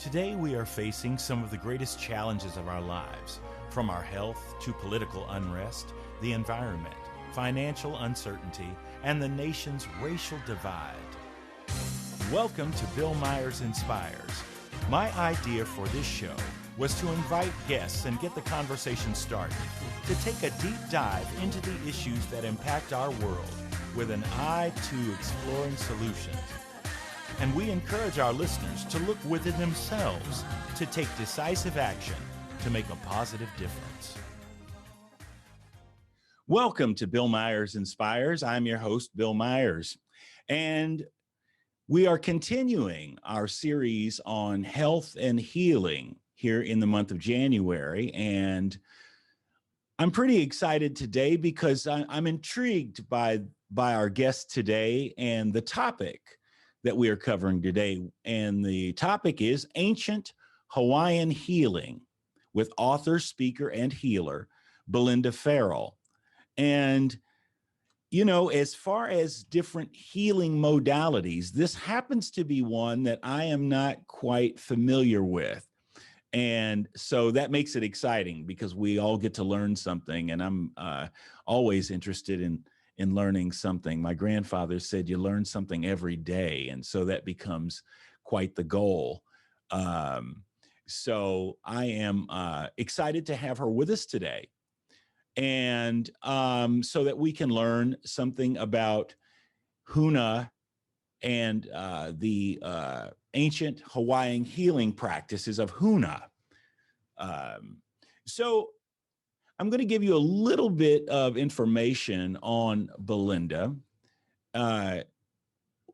Today we are facing some of the greatest challenges of our lives, from our health to political unrest, the environment, financial uncertainty, and the nation's racial divide. Welcome to Bill Myers Inspires. My idea for this show was to invite guests and get the conversation started, to take a deep dive into the issues that impact our world with an eye to exploring solutions. And we encourage our listeners to look within themselves to take decisive action to make a positive difference. Welcome to Bill Myers Inspires. I'm your host, Bill Myers, and we are continuing our series on health and healing here in the month of January. And I'm pretty excited today because I'm intrigued by our guest today and the topic that we are covering today. And the topic is ancient Hawaiian healing with author, speaker, and healer, Belinda Farrell. And, you know, as far as different healing modalities, this happens to be one that I am not quite familiar with. And so that makes it exciting because we all get to learn something. And I'm always interested in learning something. My grandfather said you learn something every day. And so that becomes quite the goal. So I am excited to have her with us today. And so that we can learn something about Huna and the ancient Hawaiian healing practices of Huna. So I'm going to give you a little bit of information on Belinda.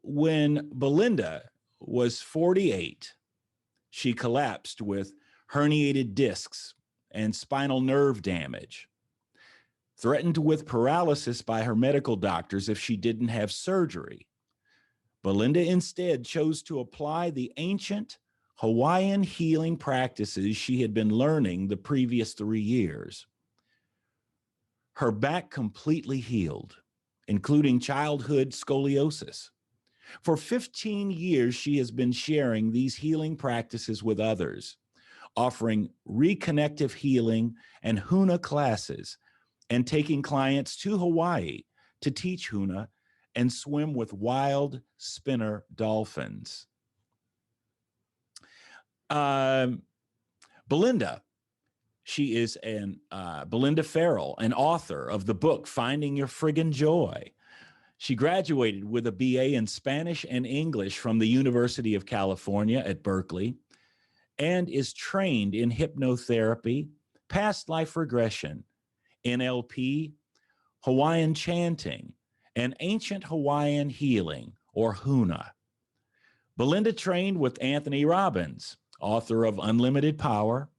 When Belinda was 48, she collapsed with herniated discs and spinal nerve damage, threatened with paralysis by her medical doctors if she didn't have surgery. Belinda instead chose to apply the ancient Hawaiian healing practices she had been learning the previous 3 years. Her back completely healed, including childhood scoliosis. For 15 years, she has been sharing these healing practices with others, offering Reconnective Healing and Huna classes, and taking clients to Hawaii to teach Huna and swim with wild spinner dolphins. Belinda, she is Belinda Farrell, an author of the book, Finding Your Friggin Joy. She graduated with a BA in Spanish and English from the University of California at Berkeley and is trained in hypnotherapy, past life regression, NLP, Hawaiian chanting, and ancient Hawaiian healing, or Huna. Belinda trained with Anthony Robbins, author of Unlimited Power,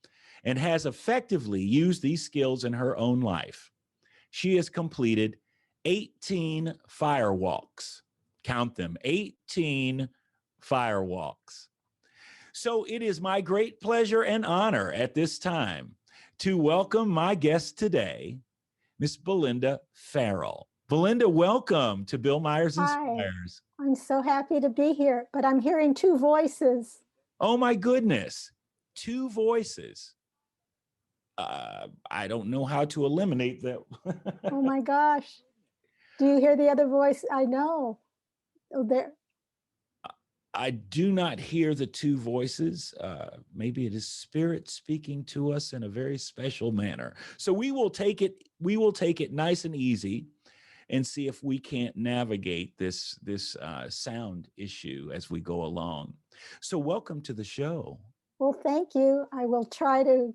and has effectively used these skills in her own life. She has completed 18 firewalks. Count them, 18 firewalks. So it is my great pleasure and honor at this time to welcome my guest today, Miss Belinda Farrell. Belinda, welcome to Bill Myers Inspires. Hi, I'm so happy to be here, but I'm hearing two voices. Oh my goodness, two voices. I don't know how to eliminate that. Oh my gosh. Do you hear the other voice? I know. Oh, there. I do not hear the two voices. Maybe it is spirit speaking to us in a very special manner. So we will take it nice and easy and see if we can't navigate this sound issue as we go along. So welcome to the show. Well, thank you. I will try to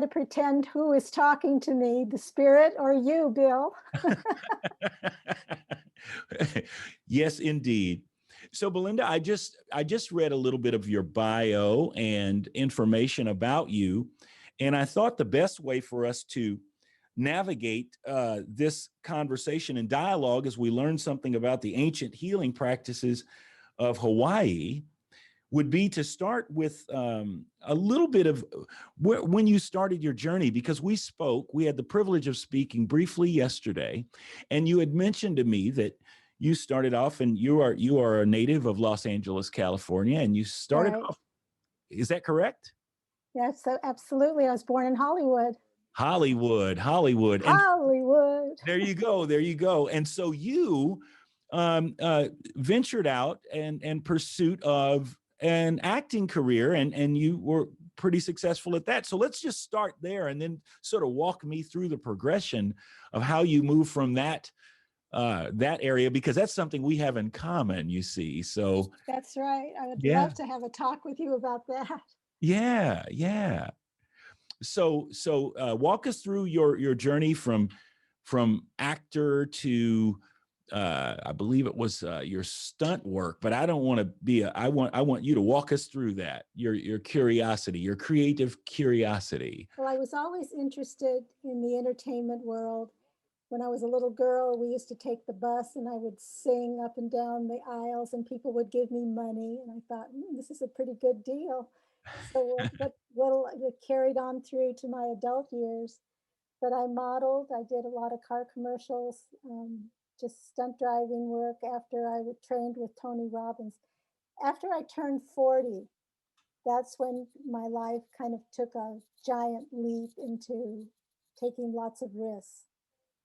pretend who is talking to me, the spirit or you, Bill. Yes, indeed. So Belinda, I just read a little bit of your bio and information about you, and I thought the best way for us to navigate this conversation and dialogue as we learn something about the ancient healing practices of Hawaii would be to start with a little bit of when you started your journey, because we had the privilege of speaking briefly yesterday, and you had mentioned to me that you started off, and you are a native of Los Angeles, California, and you started Right. off Is that correct? Yes, so absolutely. I was born in Hollywood. Hollywood. And Hollywood. there you go. There you go. And so you ventured out and in pursuit of an acting career, and you were pretty successful at that. So let's just start there and then sort of walk me through the progression of how you move from that area, because that's something we have in common, you see. So That's right. I would yeah, love to have a talk with you about that. yeah. So walk us through your journey from actor to I believe it was your stunt work, but I don't want to be I want you to walk us through that, your curiosity, your creative curiosity. Well, I was always interested in the entertainment world. When I was a little girl, we used to take the bus and I would sing up and down the aisles and people would give me money. And I thought, this is a pretty good deal. So it carried on through to my adult years. But I modeled, I did a lot of car commercials, just stunt driving work after I trained with Tony Robbins. After I turned 40, that's when my life kind of took a giant leap into taking lots of risks.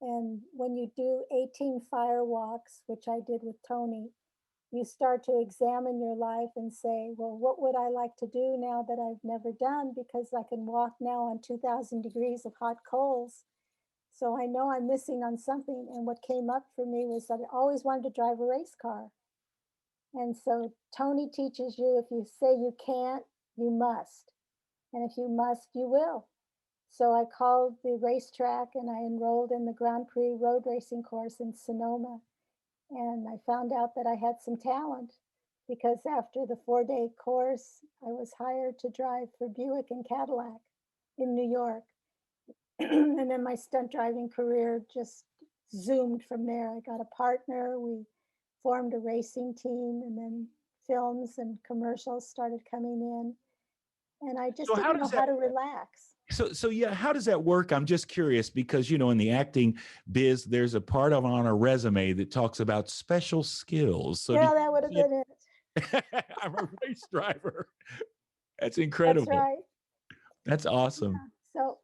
And when you do 18 firewalks, which I did with Tony, you start to examine your life and say, well, what would I like to do now that I've never done? Because I can walk now on 2,000 degrees of hot coals. So I know I'm missing on something. And what came up for me was that I always wanted to drive a race car. And so Tony teaches you, if you say you can't, you must. And if you must, you will. So I called the racetrack and I enrolled in the Grand Prix road racing course in Sonoma. And I found out that I had some talent because after the 4-day course, I was hired to drive for Buick and Cadillac in New York. And then my stunt driving career just zoomed from there. I got a partner, we formed a racing team, and then films and commercials started coming in. And I just So how didn't know does how that to relax. so yeah, how does that work? I'm just curious because in the acting biz, there's a part on a resume that talks about special skills. So Yeah, that would have been it. I'm a race driver. That's That's incredible. right. That's awesome. Yeah. So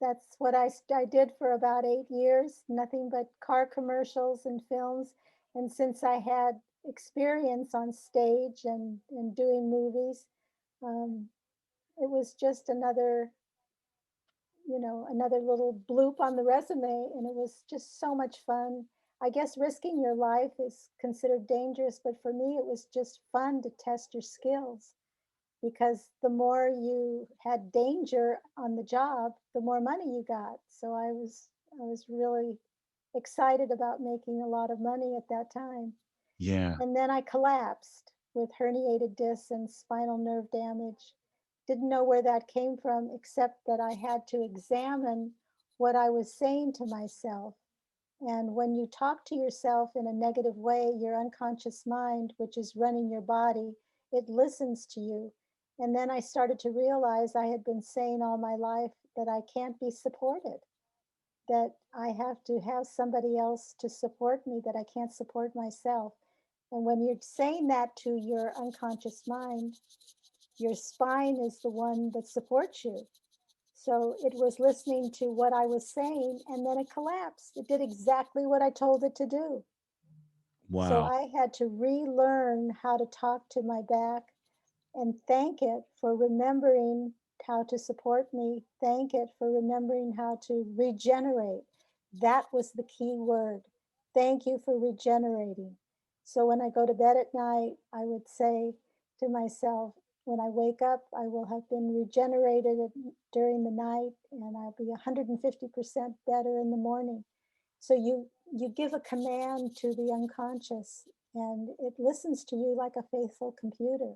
that's what I did for about 8 years, nothing but car commercials and films. And since I had experience on stage and doing movies, um, it was just another little bloop on the resume. And it was just so much fun. I guess risking your life is considered dangerous, but for me, it was just fun to test your skills because the more you had danger on the job, the more money you got. So I was really excited about making a lot of money at that time. Yeah. And then I collapsed with herniated discs and spinal nerve damage. Didn't know where that came from, except that I had to examine what I was saying to myself. And when you talk to yourself in a negative way, your unconscious mind, which is running your body, it listens to you. And then I started to realize I had been saying all my life that I can't be supported, that I have to have somebody else to support me, that I can't support myself. And when you're saying that to your unconscious mind, your spine is the one that supports you. So it was listening to what I was saying, and then it collapsed. It did exactly what I told it to do. So Wow. I had to relearn how to talk to my back and thank it for remembering how to support me. Thank it for remembering how to regenerate. That was the key word. Thank you for regenerating. So when I go to bed at night, I would say to myself, when I wake up, I will have been regenerated during the night and I'll be 150% better in the morning. So you give a command to the unconscious and it listens to you like a faithful computer.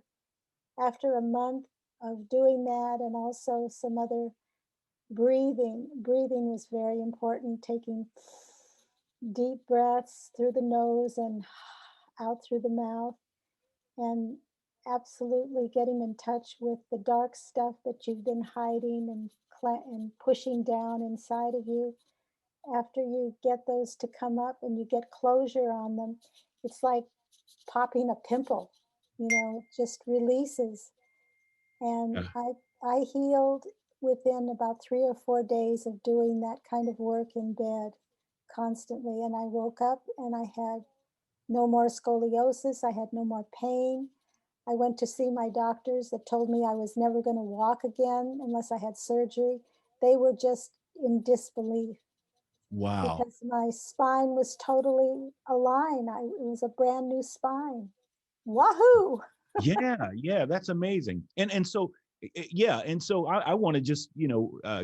After a month of doing that and also some other breathing was very important, taking deep breaths through the nose and out through the mouth, and absolutely getting in touch with the dark stuff that you've been hiding and pushing down inside of you. After you get those to come up and you get closure on them, it's like popping a pimple, it just releases. And Yeah. I healed within about 3 or 4 days of doing that kind of work in bed constantly. And I woke up and I had no more scoliosis. I had no more pain. I went to see my doctors that told me I was never going to walk again unless I had surgery. They were just in disbelief Wow. because my spine was totally aligned. It was a brand new spine. Wahoo! Yeah, yeah, that's amazing. And so yeah, and so I want to just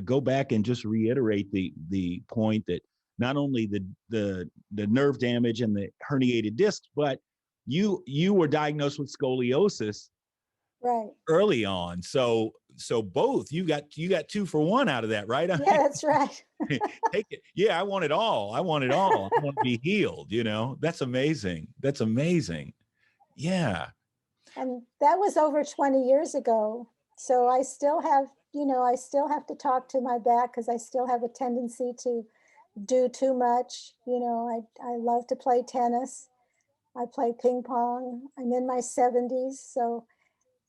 go back and just reiterate the point that not only the nerve damage and the herniated discs, but you were diagnosed with scoliosis Right. early on. So both you got two for one out of that, right? I Yeah, that's right. mean, take it. Yeah, I want it all. I want it all. I want to be healed. That's amazing. That's amazing. Yeah. And that was over 20 years ago. So I still have, I still have to talk to my back because I still have a tendency to do too much. I love to play tennis. I play ping pong. I'm in my 70s, so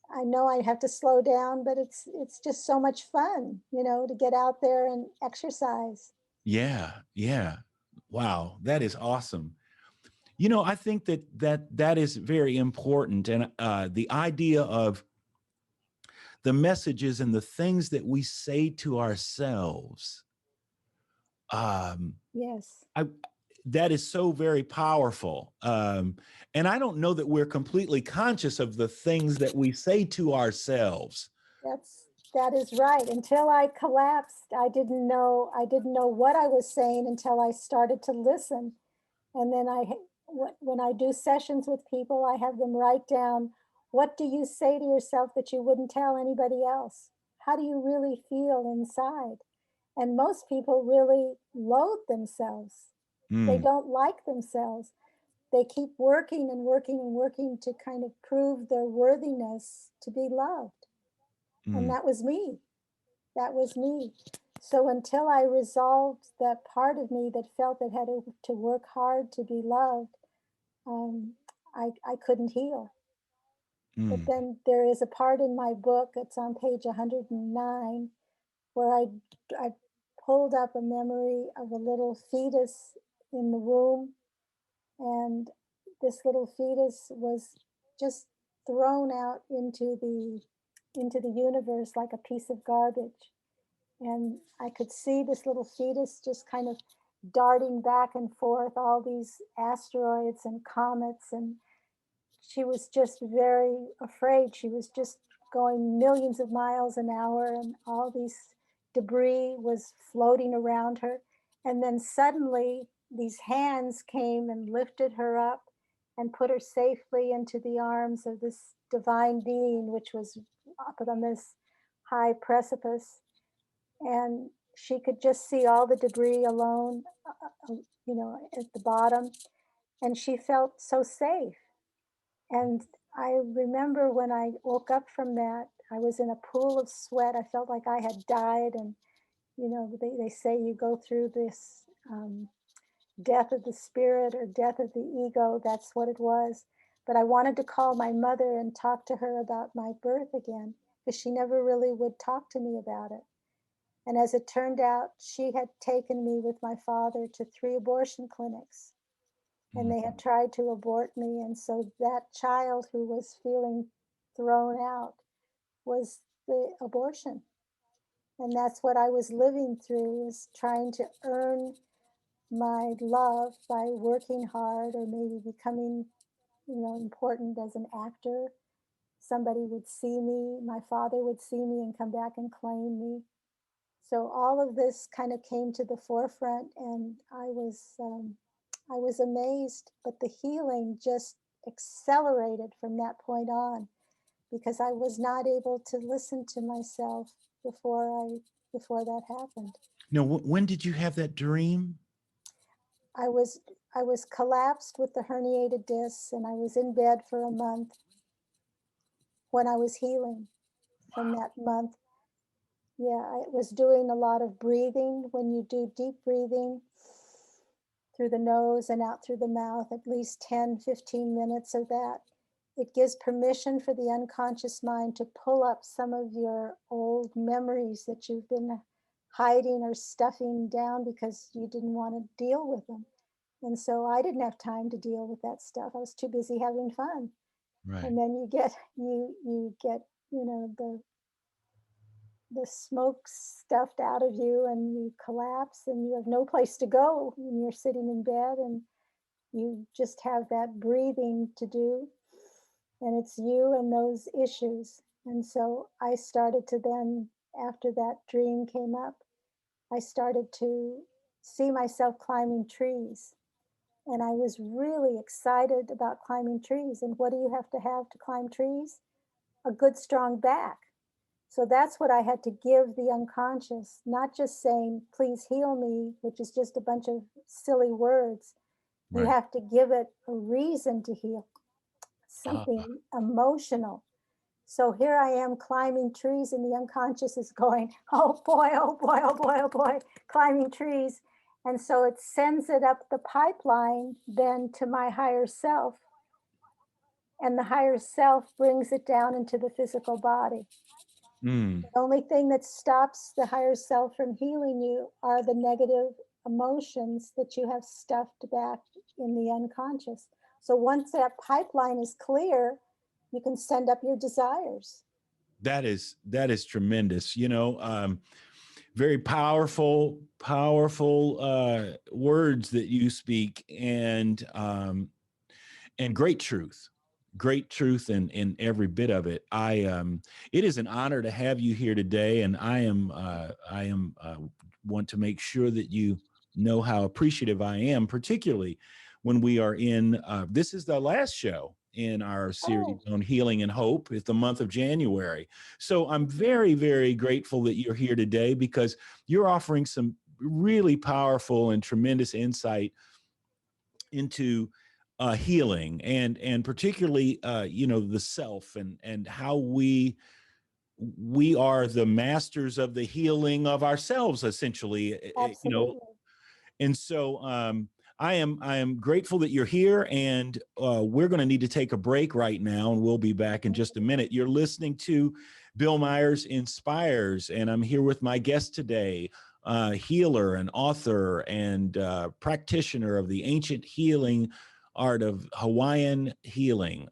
I know I have to slow down, but it's just so much fun, to get out there and exercise. Yeah, yeah. Wow, that is awesome. I think that is very important, and the idea of the messages and the things that we say to ourselves, um, Yes. I that is so very powerful. And I don't know that we're completely conscious of the things that we say to ourselves. That is right. Until I collapsed, I didn't know what I was saying until I started to listen. And then when I do sessions with people, I have them write down, what do you say to yourself that you wouldn't tell anybody else? How do you really feel inside? And most people really loathe themselves. They Mm, don't like themselves. They keep working and working and working to kind of prove their worthiness to be loved. And mm, that was me. That was me. So until I resolved that part of me that felt it had to work hard to be loved, um, I couldn't heal. But mm, then there is a part in my book, it's on page 109, where I pulled up a memory of a little fetus in the womb. And this little fetus was just thrown out into the universe like a piece of garbage. And I could see this little fetus just kind of darting back and forth, all these asteroids and comets. And she was just very afraid. She was just going millions of miles an hour, and all these debris was floating around her. And then suddenly, these hands came and lifted her up and put her safely into the arms of this divine being, which was up on this high precipice. And she could just see all the debris alone, at the bottom. And she felt so safe. And I remember when I woke up from that, I was in a pool of sweat. I felt like I had died. And, they say you go through this death of the spirit or death of the ego. That's what it was. But I wanted to call my mother and talk to her about my birth again because she never really would talk to me about it. And as it turned out, she had taken me with my father to 3 abortion clinics, and they mm, had tried to abort me. And so that child who was feeling thrown out was the abortion. And that's what I was living through, was trying to earn my love by working hard or maybe becoming, important as an actor. Somebody would see me, my father would see me and come back and claim me. So all of this kind of came to the forefront, and I was amazed. But the healing just accelerated from that point on because I was not able to listen to myself before that happened. Now, when did you have that dream? I was I was collapsed with the herniated discs, and I was in bed for a month when I was healing from that month. Yeah, I was doing a lot of breathing. When you do deep breathing through the nose and out through the mouth, at least 10, 15 minutes of that, it gives permission for the unconscious mind to pull up some of your old memories that you've been hiding or stuffing down because you didn't want to deal with them. And so I didn't have time to deal with that stuff. I was too busy having fun. Right. And then you get, the smoke stuffed out of you, and you collapse, and you have no place to go when you're sitting in bed, and you just have that breathing to do. And it's you and those issues. And so I started to then, after that dream came up, I started to see myself climbing trees. And I was really excited about climbing trees. And what do you have to climb trees? A good, strong back. So that's what I had to give the unconscious, not just saying, please heal me, which is just a bunch of silly words. Right. You have to give it a reason to heal, something emotional. So here I am climbing trees, and the unconscious is going, oh boy, oh boy, oh boy, oh boy, climbing trees. And so it sends it up the pipeline then to my higher self. And the higher self brings it down into the physical body. The only thing that stops the higher self from healing you are the negative emotions that you have stuffed back in the unconscious. So once that pipeline is clear, you can send up your desires. That is tremendous. Very powerful words that you speak, and great truth in every bit of it. It is an honor to have you here today, and I want to make sure that you know how appreciative I am, particularly when we are in, this is the last show in our series on healing and hope. It's the month of January. So I'm very, very grateful that you're here today, because you're offering some really powerful and tremendous insight into healing and particularly, the self and how we are the masters of the healing of ourselves, essentially. Absolutely. And so, I am grateful that you're here, and we're going to need to take a break right now, and we'll be back in just a minute. You're listening to Bill Myers Inspires, and I'm here with my guest today, healer and author and practitioner of the ancient healing art of Hawaiian healing,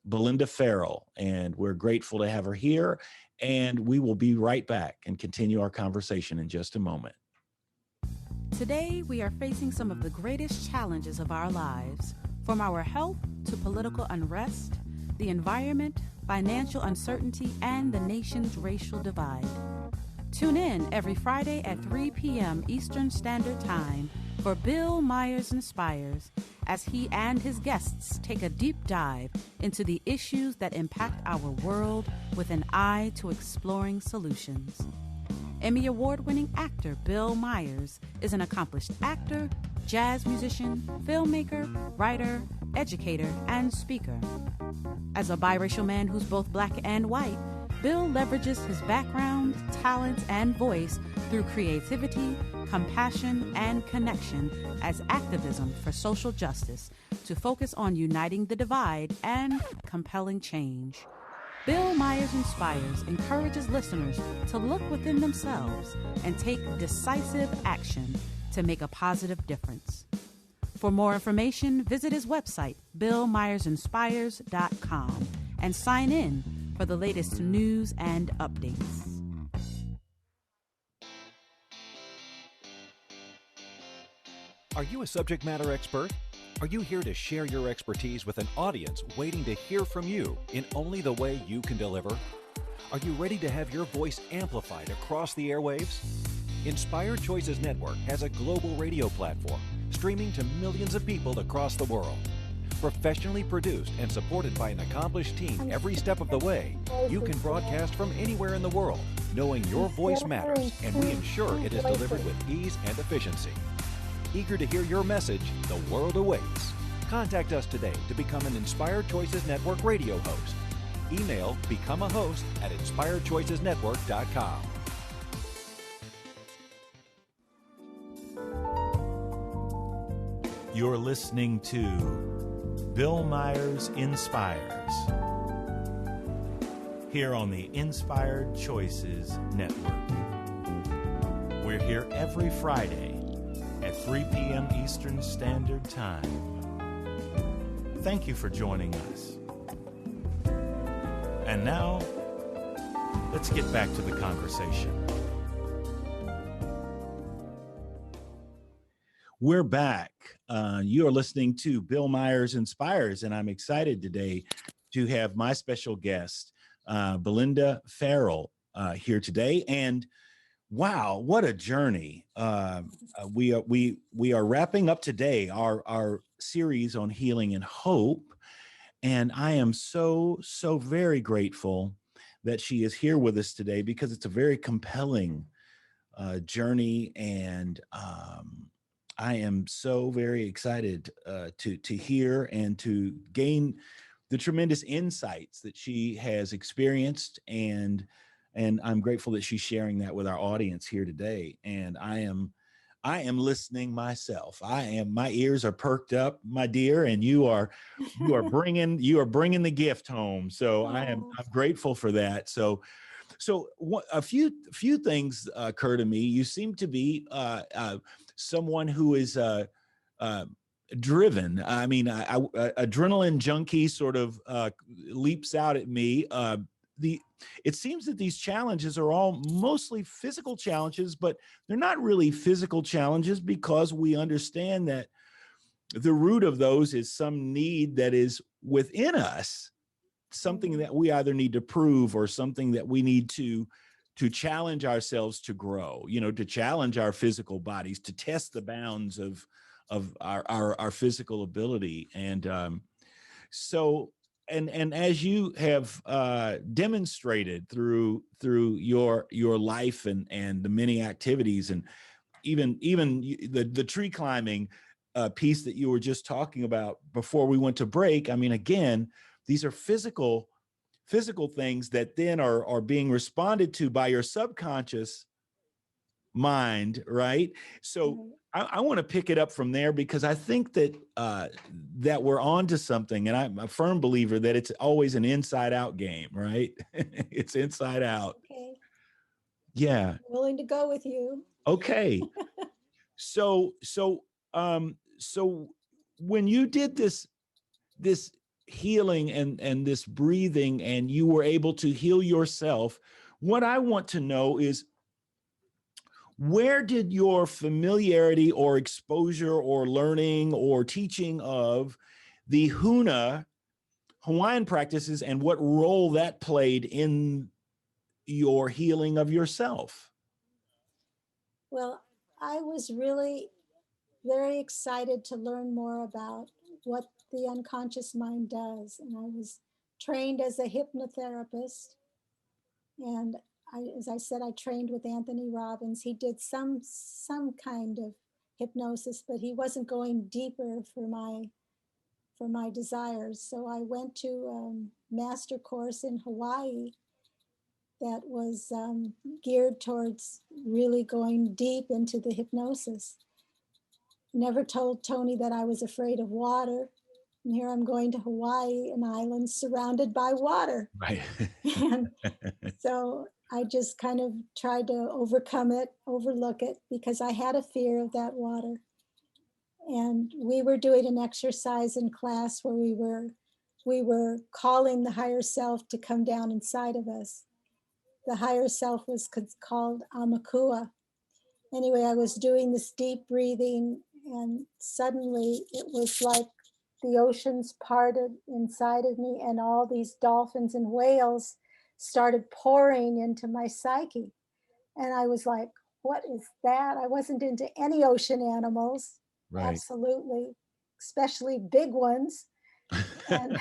Belinda Farrell, and we're grateful to have her here, and we will be right back and continue our conversation in just a moment. Today, we are facing some of the greatest challenges of our lives, from our health to political unrest, the environment, financial uncertainty, and the nation's racial divide. Tune in every Friday at 3 p.m. Eastern Standard Time for Bill Myers Inspires, as he and his guests take a deep dive into the issues that impact our world with an eye to exploring solutions. Emmy Award-winning actor Bill Myers is an accomplished actor, jazz musician, filmmaker, writer, educator, and speaker. As a biracial man who's both black and white, Bill leverages his background, talents, and voice through creativity, compassion, and connection as activism for social justice to focus on uniting the divide and compelling change. Bill Myers Inspires encourages listeners to look within themselves and take decisive action to make a positive difference. For more information, visit his website, BillMyersInspires.com, and sign in for the latest news and updates. Are you a subject matter expert? Are you here to share your expertise with an audience waiting to hear from you in only the way you can deliver? Are you ready to have your voice amplified across the airwaves? Inspired Choices Network has a global radio platform streaming to millions of people across the world. Professionally produced and supported by an accomplished team every step of the way, you can broadcast from anywhere in the world, knowing your voice matters, and we ensure it is delivered with ease and efficiency. Eager to hear your message, the world awaits. Contact us today to become an Inspired Choices Network radio host. Email becomeahost@inspiredchoicesnetwork.com. You're listening to Bill Myers Inspires, here on the Inspired Choices Network. We're here every Friday at 3 p.m. Eastern Standard Time. Thank you for joining us. And now, let's get back to the conversation. We're back. You are listening to Bill Myers Inspires, and I'm excited today to have my special guest, Belinda Farrell, here today. And wow, what a journey! We are wrapping up today our series on healing and hope, and I am so very grateful that she is here with us today, because it's a very compelling journey, and I am so very excited to hear and to gain the tremendous insights that she has experienced, and I'm grateful that she's sharing that with our audience here today. And I am listening myself. My ears are perked up, my dear, and you are bringing the gift home. So I'm grateful for that. So a few things occur to me. You seem to be someone who is driven. I mean, adrenaline junkie sort of leaps out at me. It seems that these challenges are all mostly physical challenges, but they're not really physical challenges, because we understand that the root of those is some need that is within us, something that we either need to prove or something that we need to challenge ourselves to grow, to challenge our physical bodies, to test the bounds of our physical ability. And and as you have demonstrated through your life and the many activities, and even the tree climbing piece that you were just talking about before we went to break. I mean, again, these are physical things that then are being responded to by your subconscious mind, right? So I want to pick it up from there, because I think that that we're on to something, and I'm a firm believer that it's always an inside out game, right? It's inside out. Okay. Yeah. I'm willing to go with you. Okay. So when you did this healing and this breathing, and you were able to heal yourself, what I want to know is, where did your familiarity or exposure or learning or teaching of the Hawaiian practices, and what role that played in your healing of yourself? Well, I was really very excited to learn more about what the unconscious mind does. And I was trained as a hypnotherapist. And as I said, I trained with Anthony Robbins. He did some kind of hypnosis, but he wasn't going deeper for my desires. So I went to a master course in Hawaii that was geared towards really going deep into the hypnosis. Never told Tony that I was afraid of water. And here I'm going to Hawaii, an island surrounded by water. Right. And so I just kind of tried to overlook it, because I had a fear of that water. And we were doing an exercise in class where we were calling the higher self to come down inside of us. The higher self was called Amakua. Anyway, I was doing this deep breathing, and suddenly it was like the oceans parted inside of me, and all these dolphins and whales started pouring into my psyche. And I was like, what is that? I wasn't into any ocean animals. Right. Absolutely, especially big ones. And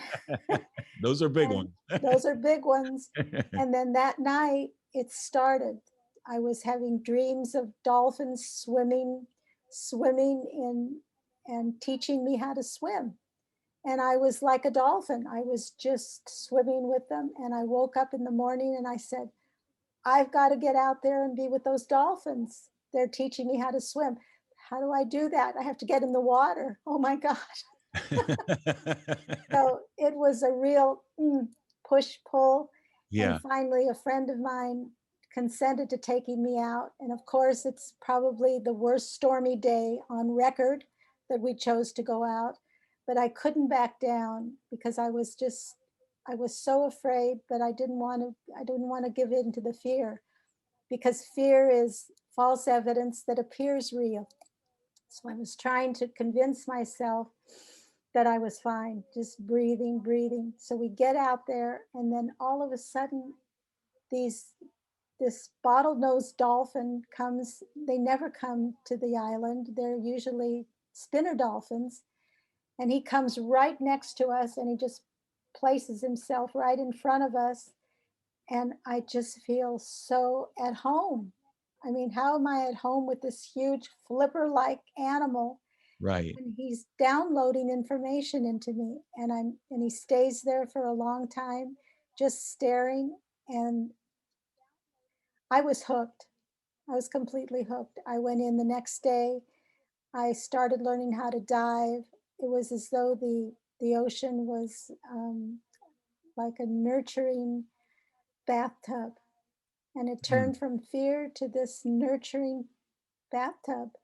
those are big ones. Those are big ones. And then that night it started. I was having dreams of dolphins swimming in and teaching me how to swim. And I was like a dolphin. I was just swimming with them. And I woke up in the morning and I said, I've got to get out there and be with those dolphins. They're teaching me how to swim. How do I do that? I have to get in the water. Oh my God. So it was a real push-pull. Yeah. And finally, a friend of mine consented to taking me out. And of course, it's probably the worst stormy day on record that we chose to go out. But I couldn't back down because I was so afraid, but I didn't want to give in to the fear, because fear is false evidence that appears real. So I was trying to convince myself that I was fine, just breathing, breathing. So we get out there, and then all of a sudden, this bottlenose dolphin comes. They never come to the island. They're usually spinner dolphins. And he comes right next to us, and he just places himself right in front of us. And I just feel so at home. I mean, how am I at home with this huge flipper-like animal? Right. And he's downloading information into me, and he stays there for a long time, just staring. And I was hooked. I was completely hooked. I went in the next day. I started learning how to dive. It was as though the ocean was like a nurturing bathtub, and it Mm. turned from fear to this nurturing bathtub.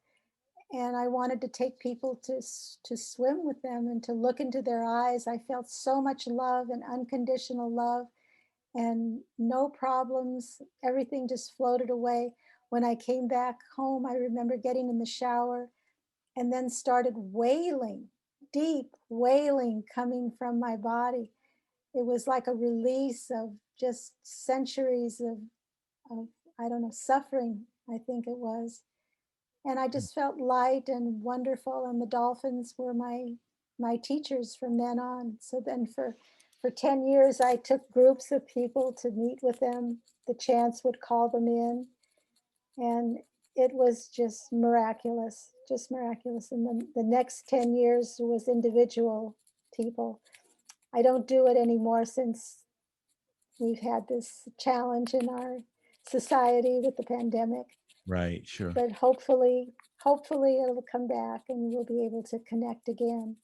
And I wanted to take people to swim with them and to look into their eyes. I felt so much love and unconditional love, and no problems. Everything just floated away. When I came back home, I remember getting in the shower and then started wailing, deep wailing coming from my body. It was like a release of just centuries of I don't know, suffering, I think it was. And I just felt light and wonderful, and the dolphins were my teachers from then on. So then for 10 years, I took groups of people to meet with them. The chants would call them in, and it was just miraculous, just miraculous. And then the next 10 years was individual people. I don't do it anymore since we've had this challenge in our society with the pandemic. Right. Sure. But hopefully it'll come back and we'll be able to connect again.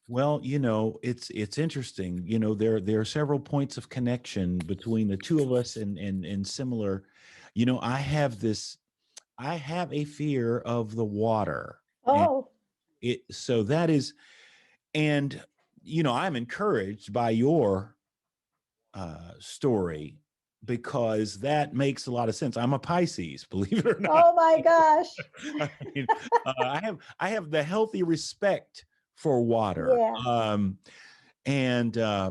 Well, it's interesting. There are several points of connection between the two of us, and similar. I have a fear of the water. And Oh, so that is, and I'm encouraged by your story, because that makes a lot of sense. I'm a Pisces, believe it or not. oh my gosh. I mean, I have the healthy respect for water. Yeah.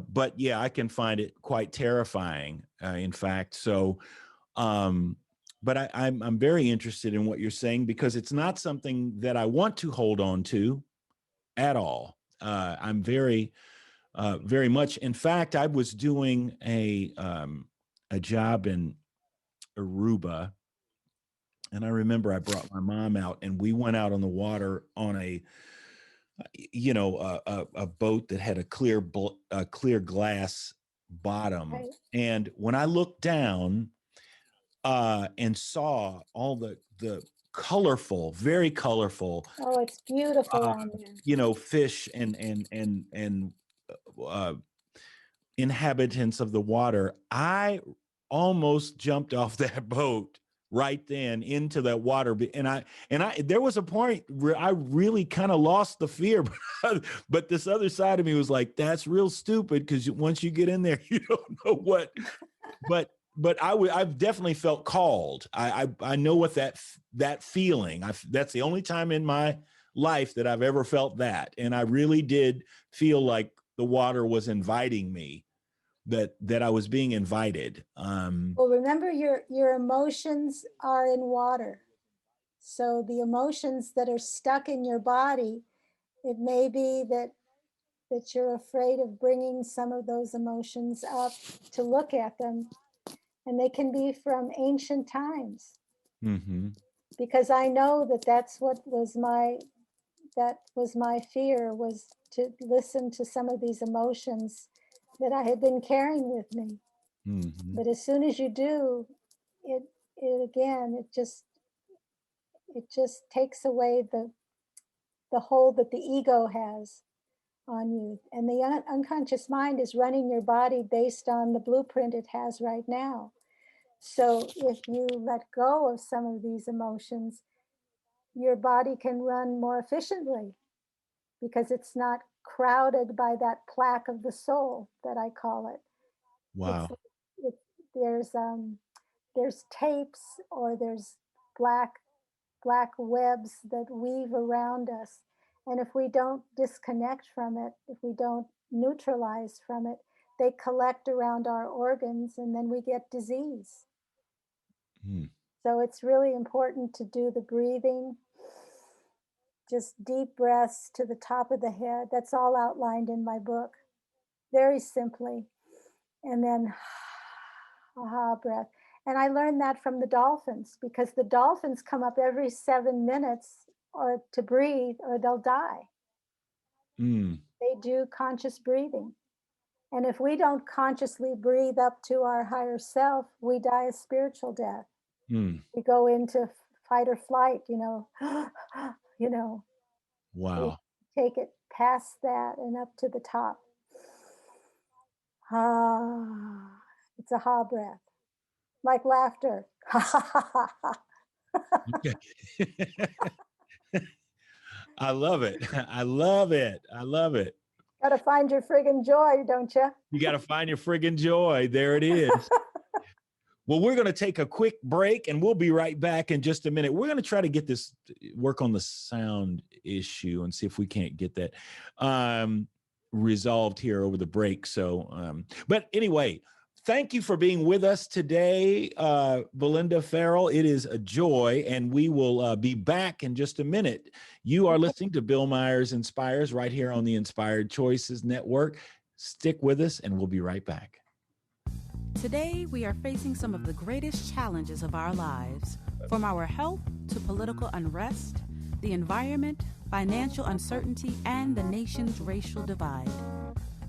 But yeah, I can find it quite terrifying. In fact, so but I'm very interested in what you're saying, because it's not something that I want to hold on to at all. I'm very much. In fact, I was doing a job in Aruba, and I remember I brought my mom out, and we went out on the water on a boat that had a clear glass bottom. Right. And when I looked down and saw all the colorful, very colorful, Oh, it's beautiful on there. fish and inhabitants of the water, I almost jumped off that boat right then into that water. And I there was a point where I really kind of lost the fear, but this other side of me was like, that's real stupid, because once you get in there, you don't know what. But I've definitely felt called. I know what that feeling. That's the only time in my life that I've ever felt that, and I really did feel like the water was inviting me, that I was being invited. Well, remember your emotions are in water. So the emotions that are stuck in your body, it may be that you're afraid of bringing some of those emotions up to look at them. And they can be from ancient times. Mm-hmm. Because I know that that's what was my fear, was to listen to some of these emotions that I had been carrying with me. Mm-hmm. But as soon as you do, it again, it just takes away the the hold that the ego has on you. And the unconscious mind is running your body based on the blueprint it has right now. So if you let go of some of these emotions, your body can run more efficiently because it's not crowded by that plaque of the soul that I call it. Wow. There's tapes, or there's black webs that weave around us. And if we don't disconnect from it, if we don't neutralize from it, they collect around our organs, and then we get disease. So it's really important to do the breathing, just deep breaths to the top of the head. That's all outlined in my book, very simply. And then aha breath. And I learned that from the dolphins, because the dolphins come up every 7 minutes or to breathe, or they'll die. They do conscious breathing. And if we don't consciously breathe up to our higher self, we die a spiritual death. We go into fight or flight, Wow. We take it past that and up to the top. It's a ha breath, like laughter. I love it. I love it. I love it. Got to find your friggin' joy, don't you? You got to find your friggin' joy. There it is. Well, we're going to take a quick break, and we'll be right back in just a minute. We're going to try to work on the sound issue and see if we can't get that resolved here over the break. So, but anyway, thank you for being with us today, Belinda Farrell. It is a joy, and we will be back in just a minute. You are listening to Bill Myers Inspires right here on the Inspired Choices Network. Stick with us, and we'll be right back. Today, we are facing some of the greatest challenges of our lives, from our health to political unrest, the environment, financial uncertainty, and the nation's racial divide.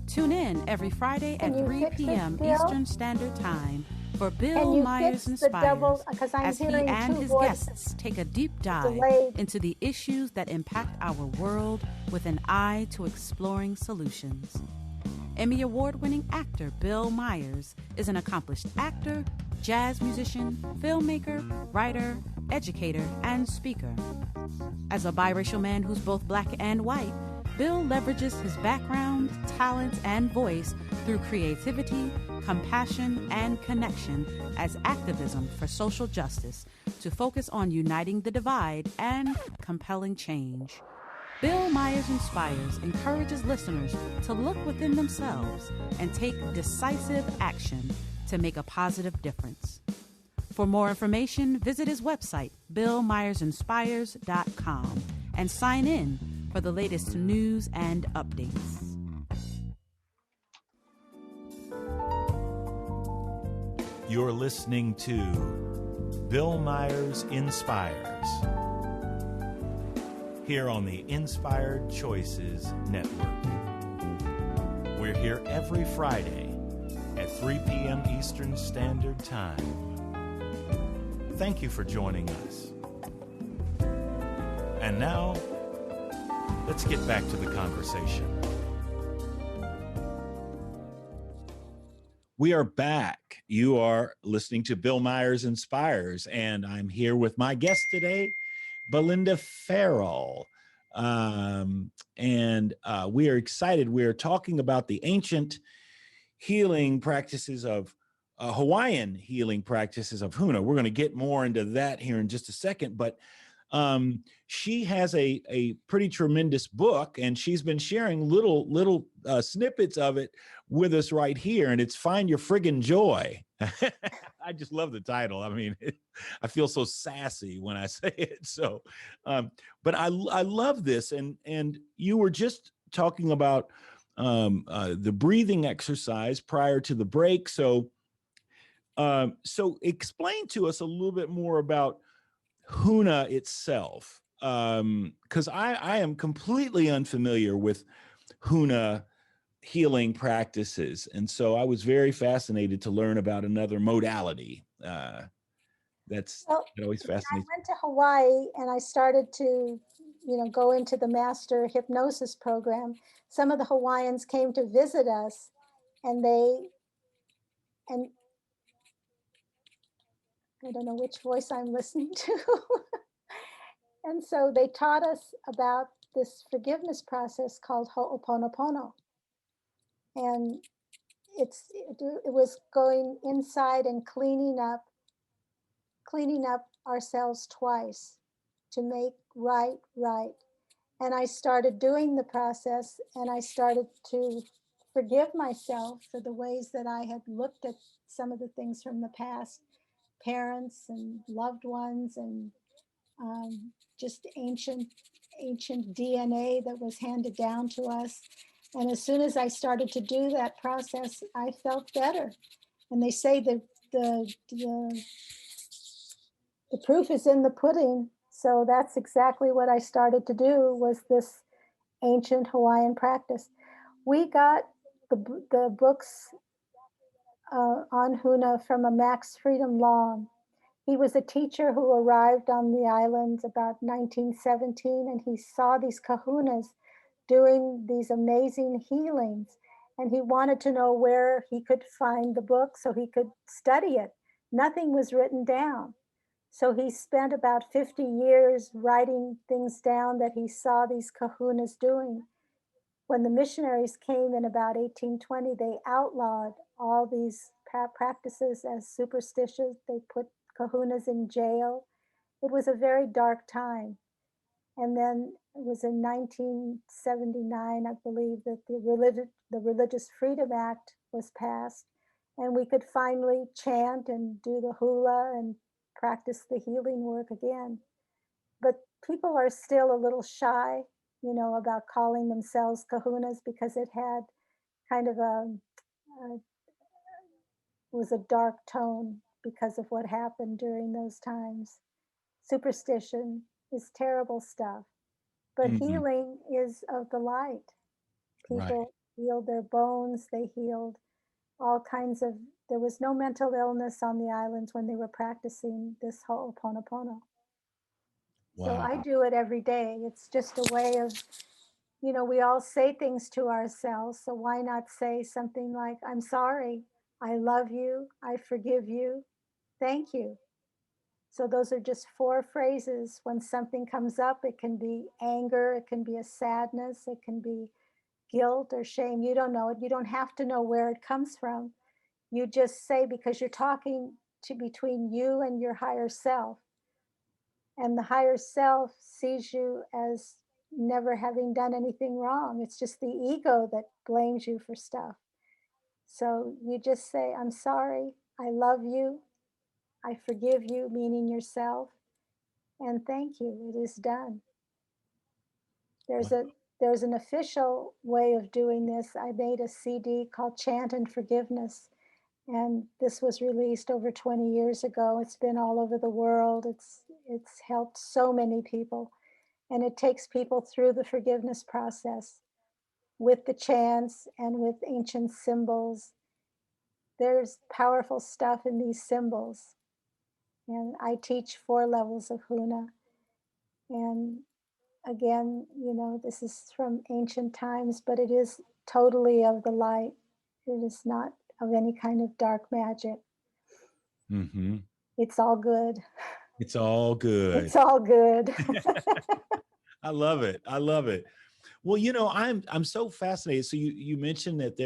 Tune in every Friday at 3 p.m. Eastern Standard Time for Bill Myers Inspires, as he and his guests take a deep dive into the issues that impact our world with an eye to exploring solutions. Emmy Award-winning actor Bill Myers is an accomplished actor, jazz musician, filmmaker, writer, educator, and speaker. As a biracial man who's both black and white, Bill leverages his background, talents, and voice through creativity, compassion, and connection as activism for social justice to focus on uniting the divide and compelling change. Bill Myers Inspires encourages listeners to look within themselves and take decisive action to make a positive difference. For more information, visit his website, BillMyersInspires.com, and sign in for the latest news and updates. You're listening to Bill Myers Inspires here on the Inspired Choices Network. We're here every Friday at 3 p.m. Eastern Standard Time. Thank you for joining us. And now, let's get back to the conversation. We are back. You are listening to Bill Myers Inspires, and I'm here with my guest today, Belinda Farrell. And we are excited. We are talking about the ancient healing practices of Hawaiian healing practices of Huna. We're going to get more into that here in just a second, but she has a pretty tremendous book, and she's been sharing little snippets of it with us right here, and it's Find Your Friggin Joy. I just love the title. I mean, I feel so sassy when I say it. So, but I love this, and you were just talking about the breathing exercise prior to the break. So explain to us a little bit more about Huna itself, because I am completely unfamiliar with Huna healing practices, and so I was very fascinated to learn about another modality. Well, that always I fascinates. went to Hawaii and I started to, go into the master hypnosis program. Some of the Hawaiians came to visit us, and and I don't know which voice I'm listening to. And so they taught us about this forgiveness process called Ho'oponopono. And it was going inside and cleaning up ourselves twice to make right. And I started doing the process, and I started to forgive myself for the ways that I had looked at some of the things from the past, parents and loved ones, and just ancient DNA that was handed down to us. And as soon as I started to do that process, I felt better. And they say that the proof is in the pudding. So that's exactly what I started to do, was this ancient Hawaiian practice. We got the books on Huna from a Max Freedom Long. He was a teacher who arrived on the islands about 1917, and he saw these kahunas doing these amazing healings. And he wanted to know where he could find the book so he could study it. Nothing was written down. So he spent about 50 years writing things down that he saw these kahunas doing. When the missionaries came in about 1820, they outlawed all these practices as superstitious. They put kahunas in jail. It was a very dark time. And then it was in 1979, I believe, that the Religious Freedom Act was passed, and we could finally chant and do the hula and practice the healing work again. But people are still a little shy, about calling themselves kahunas, because it had kind of was a dark tone because of what happened during those times. Superstition is terrible stuff, but Mhm. healing is of the light. Right. People healed their bones, they healed all kinds of, there was no mental illness on the islands when they were practicing this Ho'oponopono. So Wow. I do it every day. It's just a way of, we all say things to ourselves. So why not say something like, I'm sorry, I love you, I forgive you, thank you. So those are just 4 phrases. When something comes up, it can be anger, it can be a sadness, it can be guilt or shame. You don't know it. You don't have to know where it comes from. You just say, because you're talking to between you and your higher self. And the higher self sees you as never having done anything wrong. It's just the ego that blames you for stuff. So you just say, I'm sorry, I love you, I forgive you, meaning yourself, and thank you, it is done. Wow. There's an official way of doing this. I made a CD called Chant and Forgiveness, and this was released over 20 years ago. It's been all over the world. It's helped so many people, and it takes people through the forgiveness process with the chants and with ancient symbols. There's powerful stuff in these symbols, and I teach 4 levels of Huna. And again, this is from ancient times, but it is totally of the light. It is not of any kind of dark magic. Mhm. It's all good. It's all good. It's all good. I love it. I love it. Well, I'm so fascinated. So you mentioned that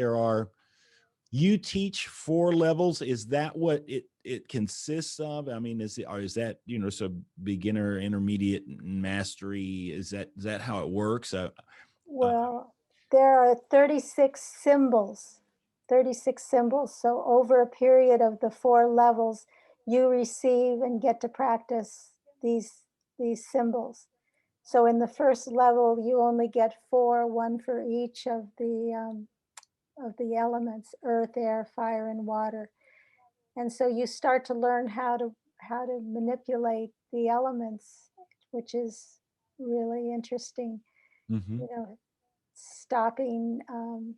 you teach 4 levels. Is that what it consists of? I mean, is that, so beginner, intermediate, and mastery? Is that how it works? Well, there are 36 symbols. 36 symbols. So over a period of the 4 levels, you receive and get to practice these symbols. So in the first level, you only get 4, one for each of the elements: earth, air, fire, and water. And so you start to learn how to manipulate the elements, which is really interesting. Mhm. You know, stopping a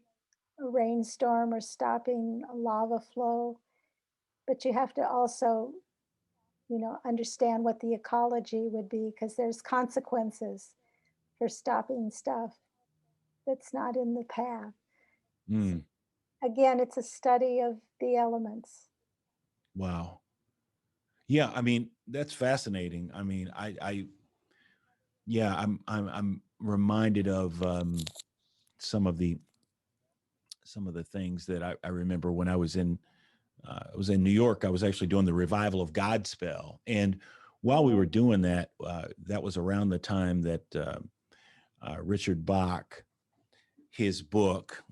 rainstorm or stopping a lava flow. But you have to also understand what the ecology would be, because there's consequences for stopping stuff that's not in the path. Mm. Again, it's a study of the elements. Wow. Yeah, I mean, that's fascinating. I mean, yeah, I'm reminded of some of the things that I remember when I was in New York. I was actually doing the Revival of Godspell, and while we were doing that, that was around the time that Richard Bach, his book.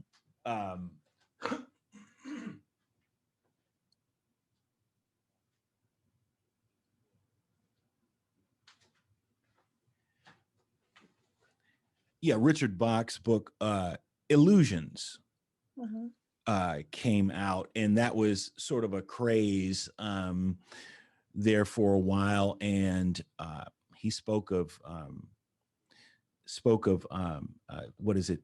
Yeah, Richard Bach's book, Illusions, came out, and that was sort of a craze there for a while. And he spoke of what is it?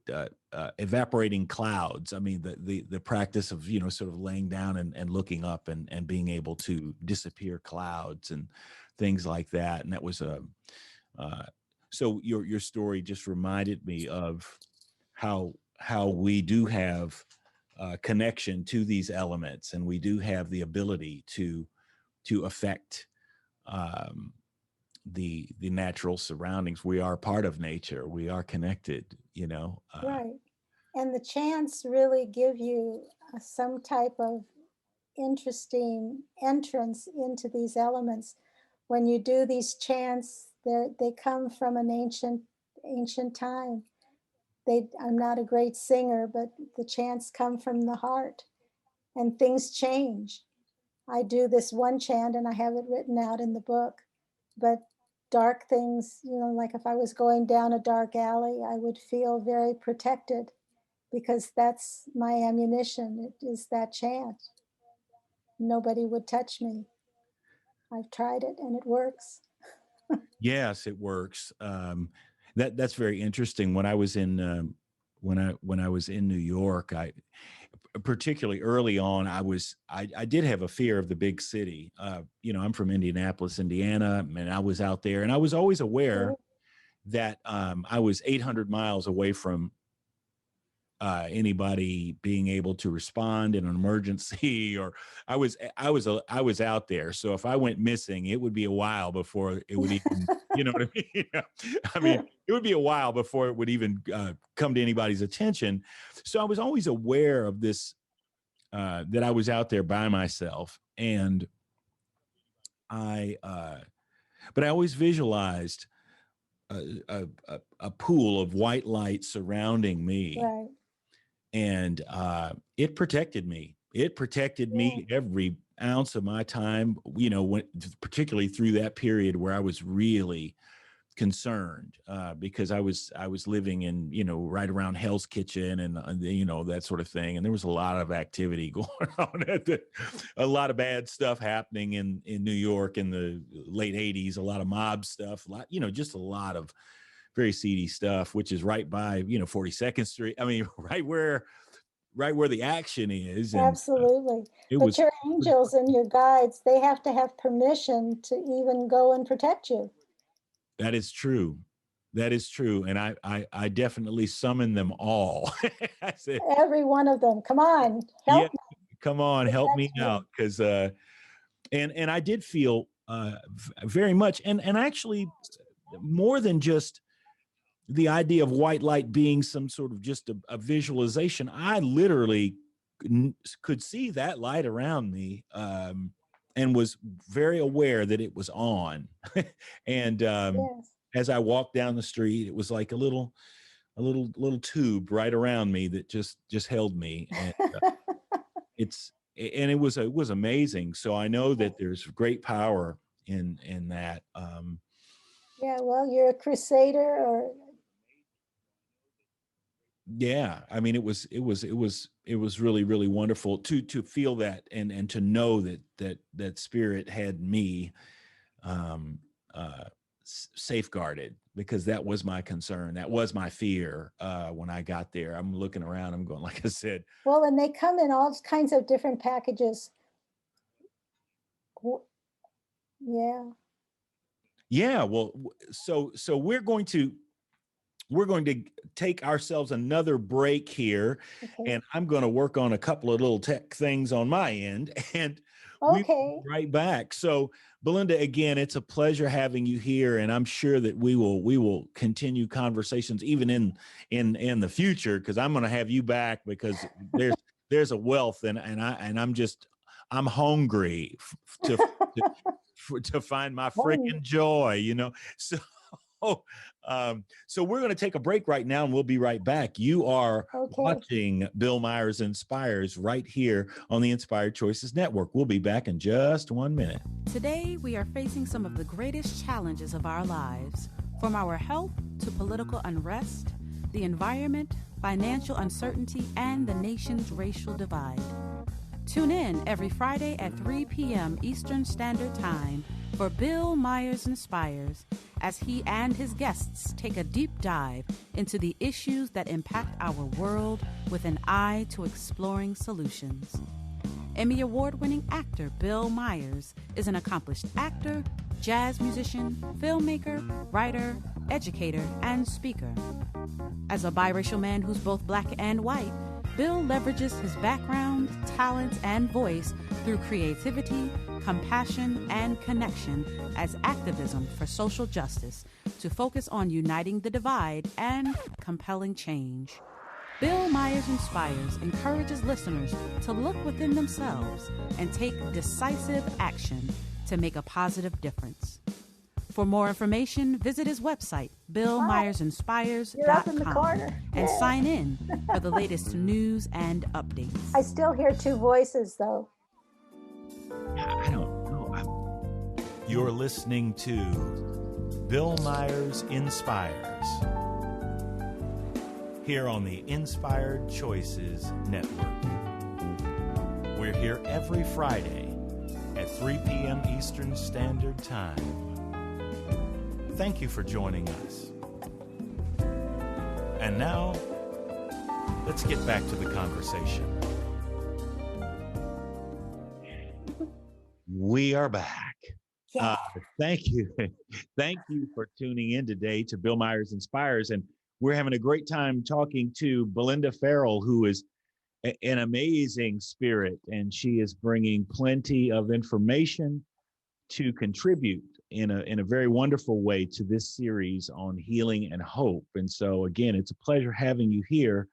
Evaporating clouds. I mean, the practice of, sort of laying down and looking up and being able to disappear clouds and things like that. And that was so your story just reminded me of how we do have connection to these elements, and we do have the ability to affect the natural surroundings. We are part of nature. We are connected, Right. And the chants really give you some type of interesting entrance into these elements. When you do these chants, they come from an ancient time. I'm not a great singer, but the chants come from the heart, and things change. I do this one chant and I have it written out in the book, but dark things, like if I was going down a dark alley, I would feel very protected, because that's my ammunition. It is that chant. Nobody would touch me. I've tried it and it works. Yes, it works. That's very interesting. When I was in when I was in New York, I particularly early on, I did have a fear of the big city. I'm from Indianapolis, Indiana, and I was out there, and I was always aware that I was 800 miles away from anybody being able to respond in an emergency, or I was out there. So if I went missing, it would be a while before it would even, you know what I mean? I mean, it would be a while before it would even come to anybody's attention. So I was always aware of this, that I was out there by myself, and but I always visualized a pool of white light surrounding me. Right. And it protected me. It protected me every ounce of my time, particularly through that period where I was really concerned, because I was living in, right around Hell's Kitchen and, that sort of thing. And there was a lot of activity going on a lot of bad stuff happening in New York in the late 80s, a lot of mob stuff, just a lot of very seedy stuff, which is right by, 42nd Street. I mean, right where the action is. And absolutely. But your angels and your guides, they have to have permission to even go and protect you. That is true. That is true. And I definitely summon them all. I said, every one of them, come on, help me. Come on, help me out. Because and I did feel very much, and actually more than just the idea of white light being some sort of just a visualization. I literally could see that light around me, and was very aware that it was on. And as I walked down the street, it was like a little tube right around me that just held me. And it was amazing. So I know that there's great power in that. Yeah, well, you're a crusader, or yeah, I mean, it was really, really wonderful to feel that and to know that spirit had me safeguarded, because that was my concern. That was my fear when I got there. I'm looking around, I'm going, like I said. Well, and they come in all kinds of different packages. Yeah. Yeah. Well, so we're going to take ourselves another break here, Okay. and I'm going to work on a couple of little tech things on my end, and we'll Okay. be right back. So, Belinda, again, it's a pleasure having you here, and I'm sure that we will continue conversations even in the future, because I'm going to have you back, because there's a wealth, and I'm hungry to find my freaking joy, So, so we're going to take a break right now, and we'll be right back. You are watching Bill Myers Inspires right here on the Inspired Choices Network. We'll be back in just 1 minute. Today, we are facing some of the greatest challenges of our lives, from our health to political unrest, the environment, financial uncertainty, and the nation's racial divide. Tune in every Friday at 3 p.m. Eastern Standard Time for Bill Myers Inspires, as he and his guests take a deep dive into the issues that impact our world with an eye to exploring solutions. Emmy Award-winning actor Bill Myers is an accomplished actor, jazz musician, filmmaker, writer, educator, and speaker. As a biracial man who's both Black and white, Bill leverages his background, talents, and voice through creativity, compassion, and connection as activism for social justice to focus on uniting the divide and compelling change. Bill Myers Inspires encourages listeners to look within themselves and take decisive action to make a positive difference. For more information, visit his website, BillMyersInspires.com, and sign in for the latest news and updates. I still hear two voices, though. I don't know. You're listening to Bill Myers Inspires here on the Inspired Choices Network. We're here every Friday at 3 p.m. Eastern Standard Time. Thank you for joining us. And now, let's get back to the conversation. We are back. Yeah. Thank you. Thank you for tuning in today to Bill Myers Inspires. And we're having a great time talking to Belinda Farrell, who is an amazing spirit, and she is bringing plenty of information to contribute in a very wonderful way to this series on healing and hope. And so, again, it's a pleasure having you here.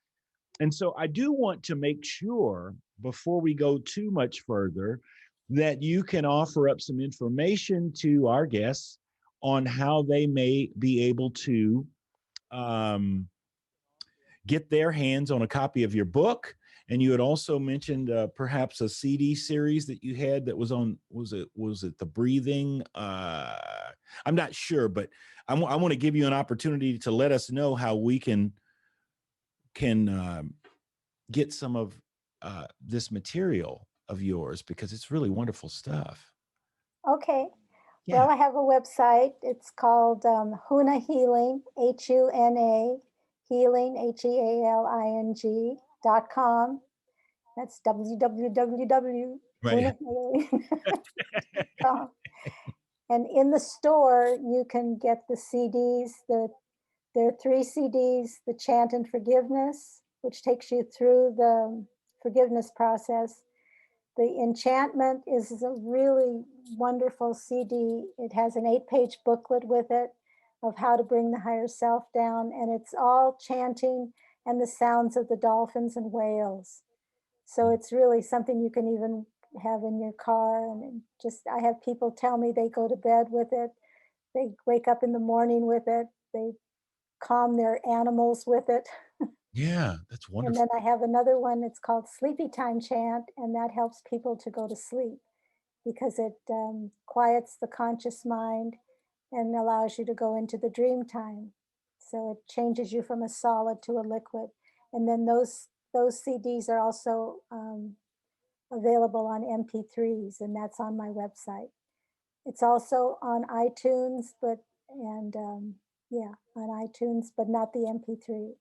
And so I do want to make sure, before we go too much further, that you can offer up some information to our guests on how they may be able to get their hands on a copy of your book. And you had also mentioned perhaps a CD series that you had that was on, was it the breathing? I'm not sure, but I want to give you an opportunity to let us know how we can get some of this material of yours, because it's really wonderful stuff. Okay. Yeah. Well, I have a website. It's called Huna Healing, HUNA, Healing, HEALING.com. That's www.hunahealing.com. And in the store, you can get the CDs. There are 3 CDs, the Chant and Forgiveness, which takes you through the forgiveness process. The Enchantment is a really wonderful CD. It has an 8-page booklet with it of how to bring the higher self down, and it's all chanting and the sounds of the dolphins and whales. So it's really something you can even have in your car. And I have people tell me they go to bed with it. They wake up in the morning with it. They calm their animals with it. Yeah, that's And wonderful. then I have another one, it's called Sleepy Time Chant, and that helps people to go to sleep because it quiets the conscious mind and allows you to go into the dream time. So it changes you from a solid to a liquid. And then those CDs are also available on MP3s, and that's on my website. It's also on iTunes, on iTunes, but not the MP3.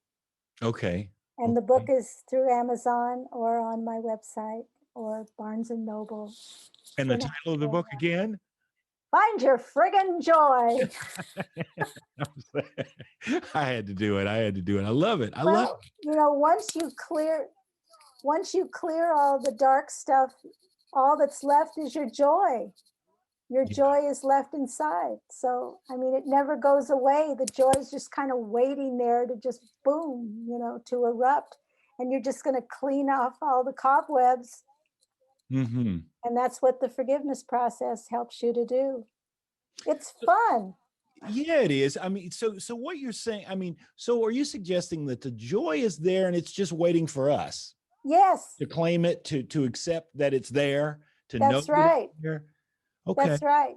Okay. And the book is through Amazon or on my website or Barnes and Noble. And the title of the book again? Find your friggin' joy. I had to do it. I love it. I love it. You know, once you clear all the dark stuff, all that's left is your joy. Your joy is left inside. So, I mean, it never goes away. The joy is just kind of waiting there to just boom, you know, to erupt. And you're just going to clean off all the cobwebs. Mm-hmm. And that's what the forgiveness process helps you to do. It's fun. Yeah, it is. I mean, so what you're saying, I mean, so are you suggesting that the joy is there and it's just waiting for us? Yes. To claim it, to accept that it's there, to That's know that right. it's there? Okay. That's right.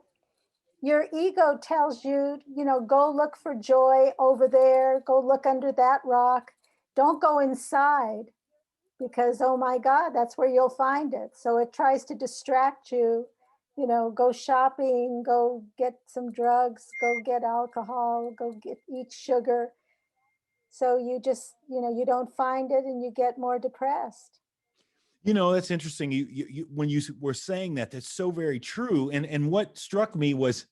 Your ego tells you, you know, go look for joy over there. Go look under that rock. Don't go inside because, oh my God, that's where you'll find it. So it tries to distract you, you know, go shopping, go get some drugs, go get alcohol, eat sugar. So you just, you know, you don't find it and you get more depressed. You know, that's interesting. You when you were saying that, that's so very true. And what struck me was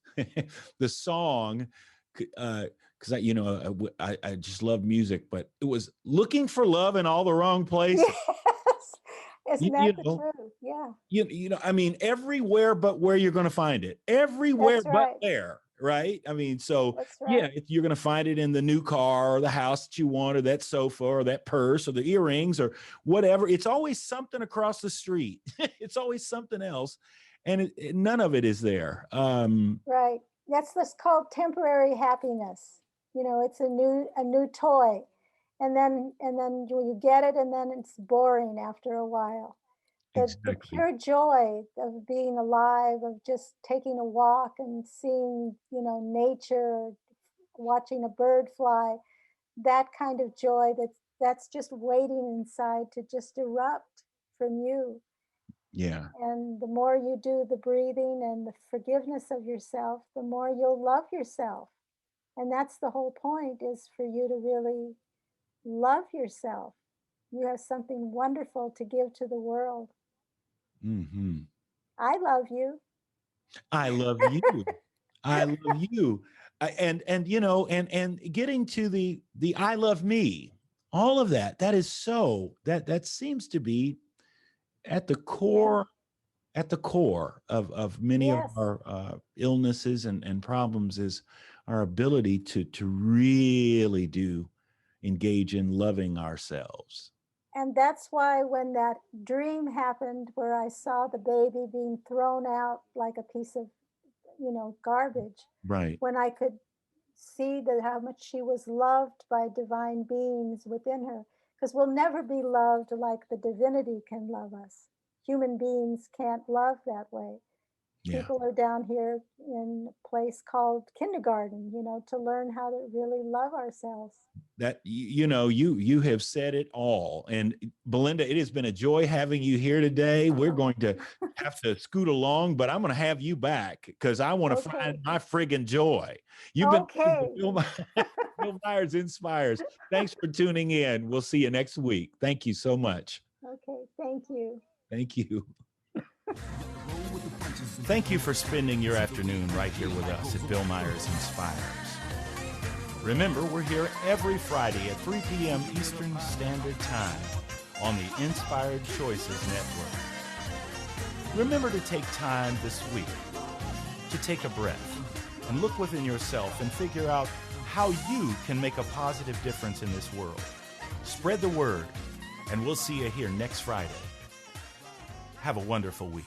the song, because I just love music, but it was looking for love in all the wrong places. Yes. Isn't that the truth? Yeah. You know, I mean, everywhere but where you're going to find it. Everywhere but there. Right. I mean, so yeah, if you're going to find it in the new car or the house that you want, or that sofa or that purse or the earrings or whatever, it's always something across the street. It's always something else. And none of it is there. Right. That's called temporary happiness. You know, it's a new toy. And then you get it and then it's boring after a while. The pure joy of being alive, of just taking a walk and seeing, you know, nature, watching a bird fly, that kind of joy that's just waiting inside to just erupt from you. Yeah. And the more you do the breathing and the forgiveness of yourself, the more you'll love yourself. And that's the whole point, is for you to really love yourself. You have something wonderful to give to the world. Mm-hmm. I love you. I love you. I love you. And you know, and getting to the I love me, all of that is so that seems to be at the core of many of our illnesses and problems, is our ability to really engage in loving ourselves. And that's why when that dream happened where I saw the baby being thrown out like a piece of, you know, garbage, right? When I could see that how much she was loved by divine beings within her, because we'll never be loved like the divinity can love us. Human beings can't love that way. Yeah. People are down here in a place called kindergarten, you know, to learn how to really love ourselves. That, you know, you have said it all. And Belinda, it has been a joy having you here today. We're going to have to scoot along, but I'm going to have you back because I want to find my friggin' joy. You've been Bill Myers Inspires. Thanks for tuning in. We'll see you next week. Thank you so much. Okay. Thank you. Thank you. Thank you for spending your afternoon right here with us at Bill Myers Inspires. Remember, we're here every Friday at 3 p.m. Eastern Standard Time on the Inspired Choices Network. Remember to take time this week to take a breath and look within yourself and figure out how you can make a positive difference in this world. Spread the word, and we'll see you here next Friday. Have a wonderful week.